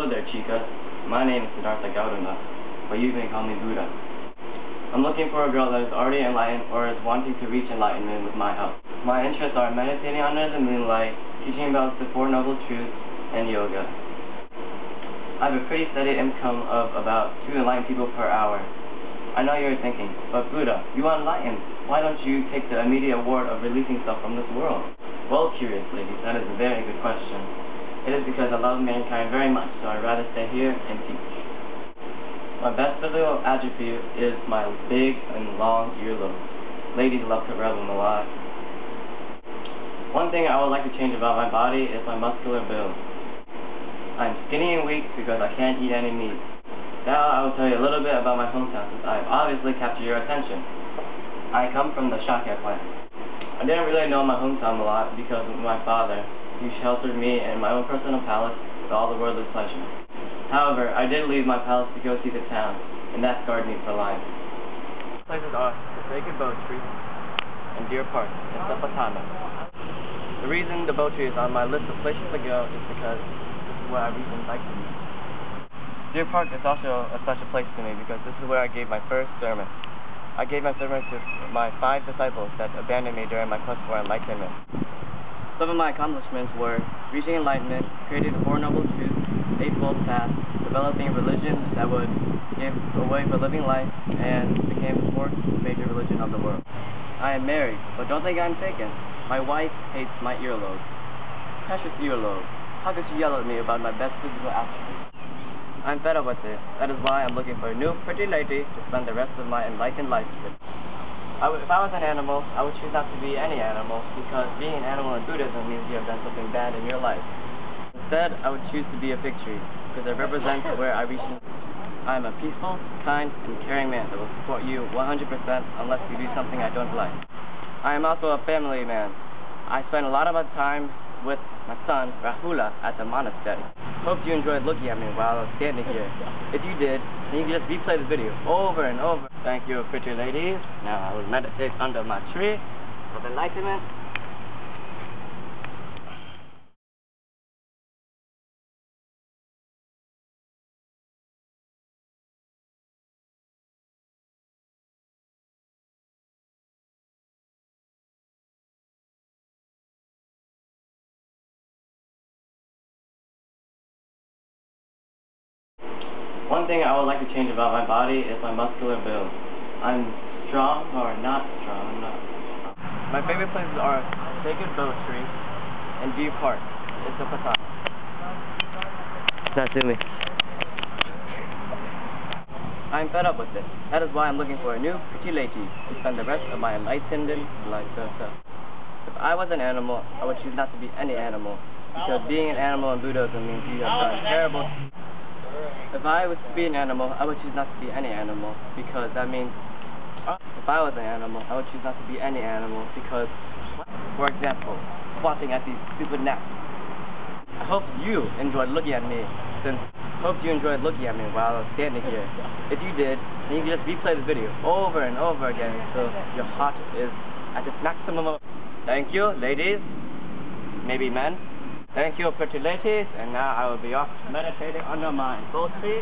Hello there, chicas. My name is Siddhartha Gautama, but you can call me Buddha. I'm looking for a girl that is already enlightened or is wanting to reach enlightenment with my help. My interests are meditating under the moonlight, teaching about the Four Noble Truths, and yoga. I have a pretty steady income of about 2 enlightened people per hour. I know you're thinking, but Buddha, you are enlightened. Why don't you take the immediate award of releasing stuff from this world? Well, curious ladies, that is a very good question. It is because I love mankind very much, so I'd rather stay here and teach. My best physical attribute is my big and long earlobes. Ladies love to rub them a lot. One thing I would like to change about my body is my muscular build. I'm skinny and weak because I can't eat any meat. Now I will tell you a little bit about my hometown since I have obviously captured your attention. I come from the Shakya clan. I didn't really know my hometown a lot because of my father, who sheltered me in my own personal palace with all the worldly pleasures. However, I did leave my palace to go see the town, and that scarred me for life. Places are the Sacred Boat Tree and Deer Park in Siddhartha. The reason the boat tree is on my list of places to go is because this is where I recently liked to be. Deer Park is also a special place to me because this is where I gave my first sermon. I gave my sermon to my 5 disciples that abandoned me during my quest for enlightenment. Some of my accomplishments were reaching enlightenment, creating the Four Noble Truths, Eightfold Path, developing a religion that would give a way for living life, and became the 4th major religion of the world. I am married, but don't think I'm taken. My wife hates my earlobes. Precious earlobe, how could she yell at me about my best physical attributes? I'm fed up with it. That is why I'm looking for a new pretty lady to spend the rest of my enlightened life with. If I was an animal, I would choose not to be any animal, because being an animal in Buddhism means you have done something bad in your life. Instead, I would choose to be a fig tree, because it represents where I reach. I am a peaceful, kind, and caring man that will support you 100% unless you do something I don't like. I am also a family man. I spend a lot of my time with my son, Rahula, at the monastery. Hope you enjoyed looking at me while I was standing here. If you did, then you can just replay the video over and over. Thank you, pretty ladies. Now I will meditate under my tree of enlightenment. One thing I would like to change about my body is my muscular build. I'm strong or not strong, I'm not. My favorite places are Sacred Boat Tree and Deer Park. It's a facade. Not to me. I'm fed up with this. That is why I'm looking for a new pretty lady to spend the rest of my enlightened life with. If I was an animal, I would choose not to be any animal, because being an animal in Buddhism means you have done terrible. If I was to be an animal, I would choose not to be any animal, because that means, if I was an animal, I would choose not to be any animal, because, for example, squatting at these stupid naps. I hope you enjoyed looking at me, while I was standing here. If you did, then you can just replay the video over and over again until your heart is at its maximum. Thank you, ladies, maybe men. Thank you, pretty ladies, and now I will be off meditating under my boat tree.